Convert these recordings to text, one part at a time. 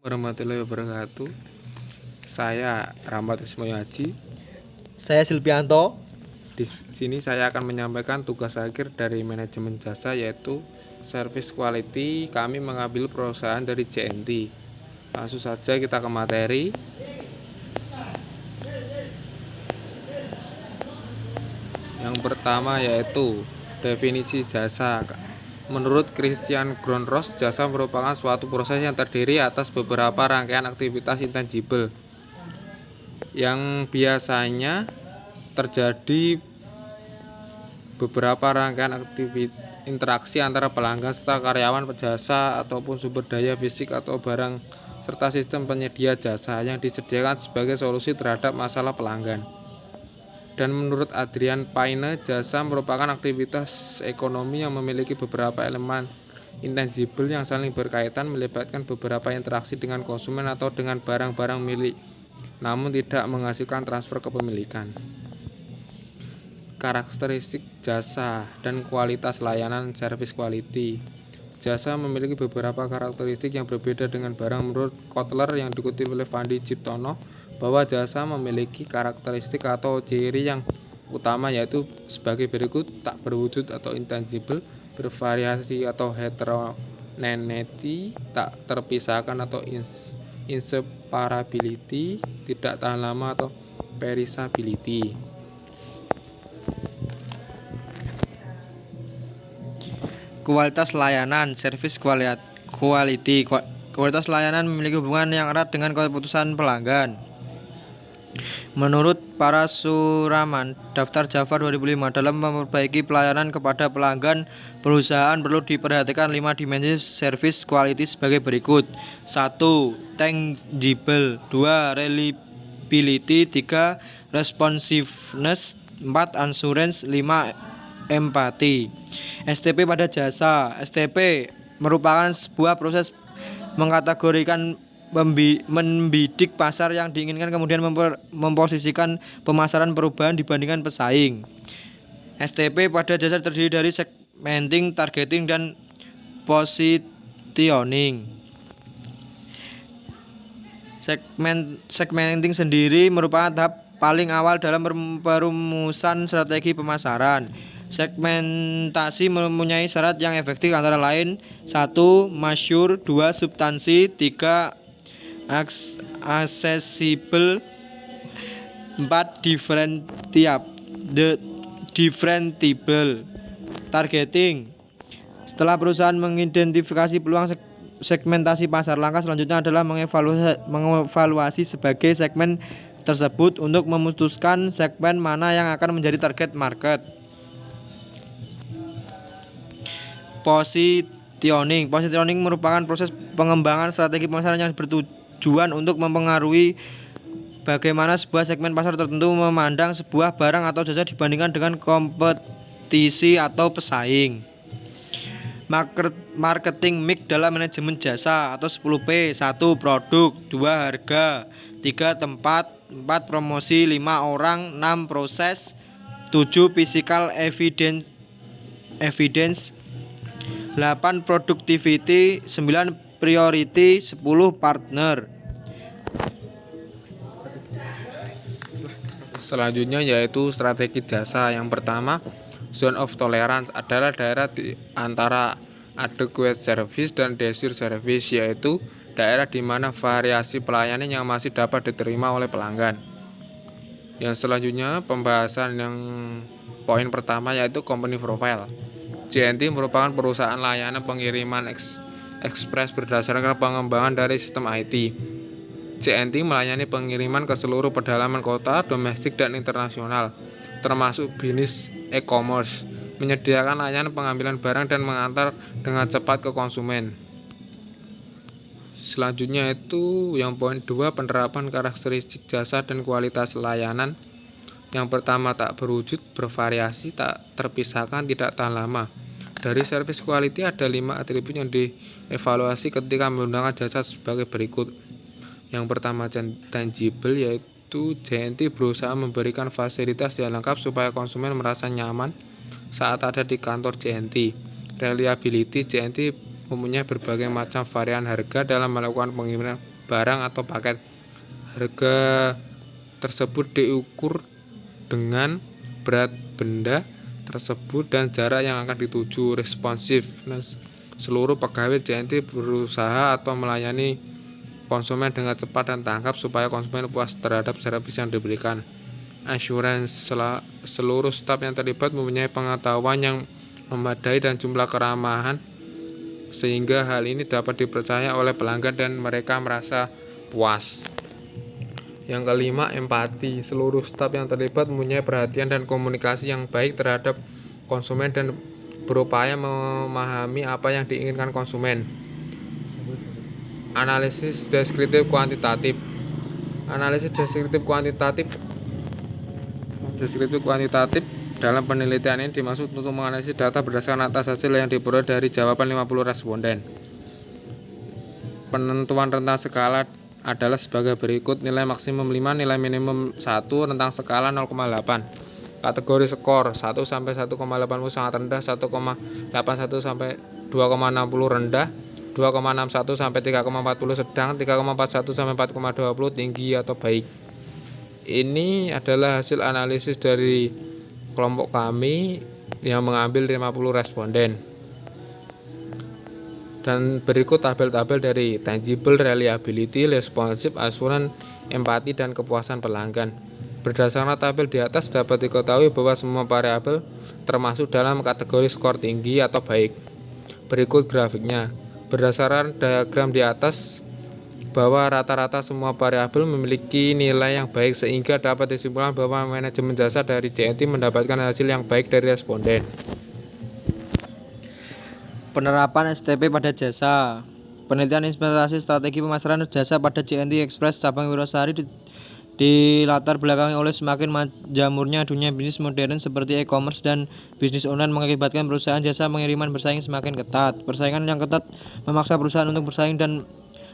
Warahmatullahi wabarakatuh. Saya Rahmat Ismoyaji. Saya Silvianto. Di sini saya akan menyampaikan tugas akhir dari manajemen jasa, yaitu service quality. Kami mengambil perusahaan dari JNT. Langsung saja kita ke materi. Yang pertama yaitu definisi jasa. Menurut Christian Grondros, jasa merupakan suatu proses yang terdiri atas beberapa rangkaian aktivitas intangible yang biasanya terjadi beberapa rangkaian aktivitas interaksi antara pelanggan serta karyawan jasa ataupun sumber daya fisik atau barang serta sistem penyedia jasa yang disediakan sebagai solusi terhadap masalah pelanggan. Dan menurut Adrian Paine, jasa merupakan aktivitas ekonomi yang memiliki beberapa elemen intangible yang saling berkaitan, melibatkan beberapa interaksi dengan konsumen atau dengan barang-barang milik, namun tidak menghasilkan transfer kepemilikan. Karakteristik jasa dan kualitas layanan service quality. Jasa memiliki beberapa karakteristik yang berbeda dengan barang. Menurut Kotler yang dikutip oleh Fandi Ciptono, bahwa jasa memiliki karakteristik atau ciri yang utama, yaitu sebagai berikut: tak berwujud atau intangible, bervariasi atau heterogeneity, tak terpisahkan atau inseparability, tidak tahan lama atau perishability. Kualitas layanan, service quality. Kualitas layanan memiliki hubungan yang erat dengan keputusan pelanggan. Menurut Parasuraman, Daftar Java 2005, dalam memperbaiki pelayanan kepada pelanggan, perusahaan perlu diperhatikan 5 dimensi service quality sebagai berikut: 1. Tangible, 2. Reliability, 3. Responsiveness, 4. Assurance, 5. Empati. STP pada jasa. STP merupakan sebuah proses mengkategorikan, membidik pasar yang diinginkan, kemudian memposisikan pemasaran perubahan dibandingkan pesaing. STP pada jasa terdiri dari segmenting, targeting, dan positioning. Segmenting sendiri merupakan tahap paling awal dalam perumusan strategi pemasaran. Segmentasi mempunyai syarat yang efektif, antara lain: 1. Masyhur, 2. Substansi, 3. Accessible, 4. Differentiable. Targeting. Setelah perusahaan mengidentifikasi peluang segmentasi pasar, langkah selanjutnya adalah mengevaluasi sebagai segmen tersebut untuk memutuskan segmen mana yang akan menjadi target market. Positioning. Positioning merupakan proses pengembangan strategi pemasaran yang bertujuan untuk mempengaruhi bagaimana sebuah segmen pasar tertentu memandang sebuah barang atau jasa dibandingkan dengan kompetisi atau pesaing. Marketing mix dalam manajemen jasa atau 10P: 1. Produk, 2. Harga, 3. Tempat, 4. Promosi, 5. Orang, 6. Proses, 7. Physical evidence, 8. Productivity, 9. Priority, 10. Partner. Selanjutnya yaitu strategi jasa. Yang pertama, zone of tolerance adalah daerah di antara adequate service dan desired service, yaitu daerah di mana variasi pelayanan yang masih dapat diterima oleh pelanggan. Yang selanjutnya, pembahasan yang poin pertama yaitu company profile. JNT merupakan perusahaan layanan pengiriman ekspres berdasarkan pengembangan dari sistem IT. JNT melayani pengiriman ke seluruh pedalaman kota, domestik dan internasional, termasuk bisnis e-commerce, menyediakan layanan pengambilan barang dan mengantar dengan cepat ke konsumen. Selanjutnya itu yang poin 2, penerapan karakteristik jasa dan kualitas layanan. Yang pertama, tak berwujud, bervariasi, tak terpisahkan, tidak tahan lama. Dari service quality ada 5 atribut yang dievaluasi ketika menggunakan jasa sebagai berikut. Yang pertama, tangible, yaitu JNT berusaha memberikan fasilitas yang lengkap supaya konsumen merasa nyaman saat ada di kantor JNT. Reliability, JNT mempunyai berbagai macam varian harga dalam melakukan barang atau paket. Harga tersebut diukur dengan berat benda tersebut dan jarak yang akan dituju. Responsiveness, seluruh pegawai JNT berusaha atau melayani konsumen dengan cepat dan tangkap supaya konsumen puas terhadap servis yang diberikan. Assurance, seluruh staf yang terlibat mempunyai pengetahuan yang memadai dan jumlah keramahan sehingga hal ini dapat dipercaya oleh pelanggan dan mereka merasa puas. Yang kelima, empati. Seluruh staf yang terlibat mempunyai perhatian dan komunikasi yang baik terhadap konsumen dan berupaya memahami apa yang diinginkan konsumen. Analisis deskriptif kuantitatif. Analisis deskriptif kuantitatif dalam penelitian ini dimaksud untuk menganalisis data berdasarkan atas hasil yang diperoleh dari jawaban 50 responden. Penentuan rentang skala adalah sebagai berikut: nilai maksimum 5, nilai minimum 1, rentang skala 0,8. Kategori skor 1 sampai 1,80 sangat rendah, 1,81 sampai 2,60 rendah, 2,61 sampai 3,40 sedang, 3,41 sampai 4,20 tinggi atau baik. Ini adalah hasil analisis dari kelompok kami yang mengambil 50 responden. Dan berikut tabel-tabel dari tangible, reliability, responsive, assurance, empati, dan kepuasan pelanggan. Berdasarkan tabel di atas dapat diketahui bahwa semua variabel termasuk dalam kategori skor tinggi atau baik. Berikut grafiknya. Berdasarkan diagram di atas bahwa rata-rata semua variabel memiliki nilai yang baik sehingga dapat disimpulkan bahwa manajemen jasa dari JNT mendapatkan hasil yang baik dari responden. Penerapan STP pada jasa. Penelitian implementasi strategi pemasaran jasa pada JNT Express cabang Wirosari di latar belakangi oleh semakin menjamurnya dunia bisnis modern seperti e-commerce dan bisnis online mengakibatkan perusahaan jasa pengiriman bersaing semakin ketat. Persaingan yang ketat memaksa perusahaan untuk bersaing dan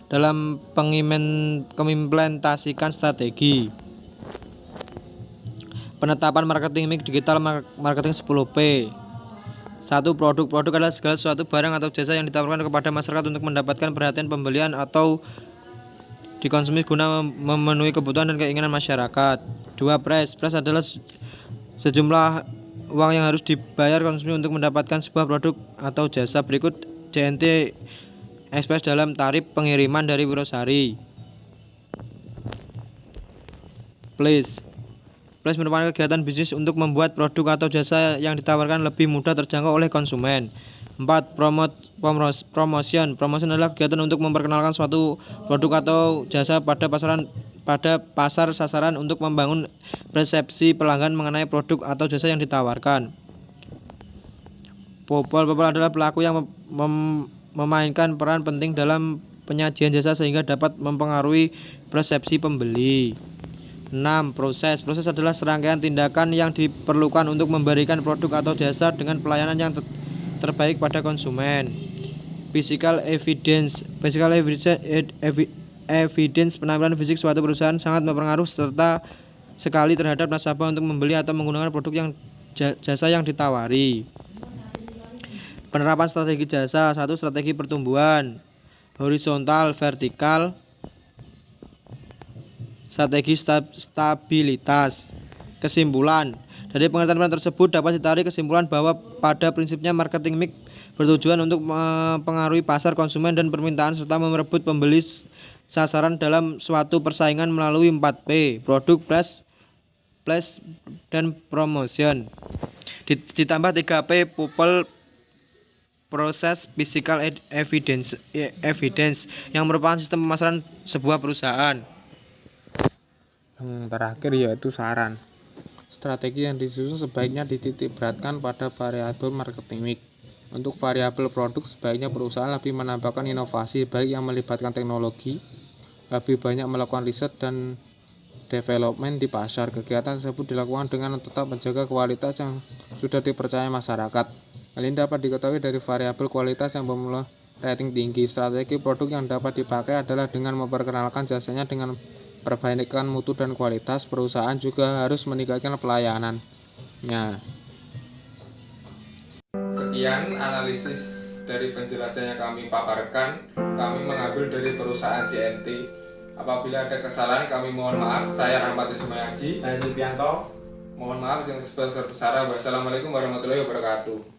dalam mengimplementasikan strategi. Penetapan marketing mix digital marketing 10P. 1. Produk adalah segala sesuatu barang atau jasa yang ditawarkan kepada masyarakat untuk mendapatkan perhatian pembelian atau dikonsumsi guna memenuhi kebutuhan dan keinginan masyarakat. 2. Price adalah sejumlah uang yang harus dibayar konsumen untuk mendapatkan sebuah produk atau jasa. Berikut JNT Express dalam tarif pengiriman dari Wirosari. Place merupakan kegiatan bisnis untuk membuat produk atau jasa yang ditawarkan lebih mudah terjangkau oleh konsumen. 4. Promotion adalah kegiatan untuk memperkenalkan suatu produk atau jasa pada pasar sasaran untuk membangun persepsi pelanggan mengenai produk atau jasa yang ditawarkan. People adalah pelaku yang memainkan peran penting dalam penyajian jasa sehingga dapat mempengaruhi persepsi pembeli. 6. Proses adalah serangkaian tindakan yang diperlukan untuk memberikan produk atau jasa dengan pelayanan yang terbaik pada konsumen. Physical evidence penampilan fisik suatu perusahaan sangat berpengaruh serta sekali terhadap nasabah untuk membeli atau menggunakan produk yang jasa yang ditawari. Penerapan strategi jasa. 1. Strategi pertumbuhan horizontal, vertikal. Strategi stabilitas. Kesimpulan dari pengertian tersebut dapat ditarik kesimpulan bahwa pada prinsipnya marketing mix bertujuan untuk mempengaruhi pasar konsumen dan permintaan serta merebut pembeli sasaran dalam suatu persaingan melalui 4P: produk, place, dan promotion. Ditambah 3P: people, proses, physical evidence yang merupakan sistem pemasaran sebuah perusahaan. Yang terakhir yaitu saran. Strategi yang disusun sebaiknya dititik beratkan pada variabel marketing mix. Untuk variabel produk, sebaiknya perusahaan lebih menambahkan inovasi baik yang melibatkan teknologi, lebih banyak melakukan riset dan development di pasar. Kegiatan tersebut dilakukan dengan tetap menjaga kualitas yang sudah dipercaya masyarakat. Hal ini dapat diketahui dari variabel kualitas yang memiliki rating tinggi. Strategi produk yang dapat dipakai adalah dengan memperkenalkan jasanya dengan perbaikan mutu dan kualitas. Perusahaan juga harus meningkatkan pelayanannya. Sekian analisis dari penjelasan yang kami paparkan, kami mengambil dari perusahaan JNT. Apabila ada kesalahan kami mohon maaf. Saya Rahmat Ismayaji. Saya Supianto. Mohon maaf yang sebesar-besarnya. Wassalamualaikum warahmatullahi wabarakatuh.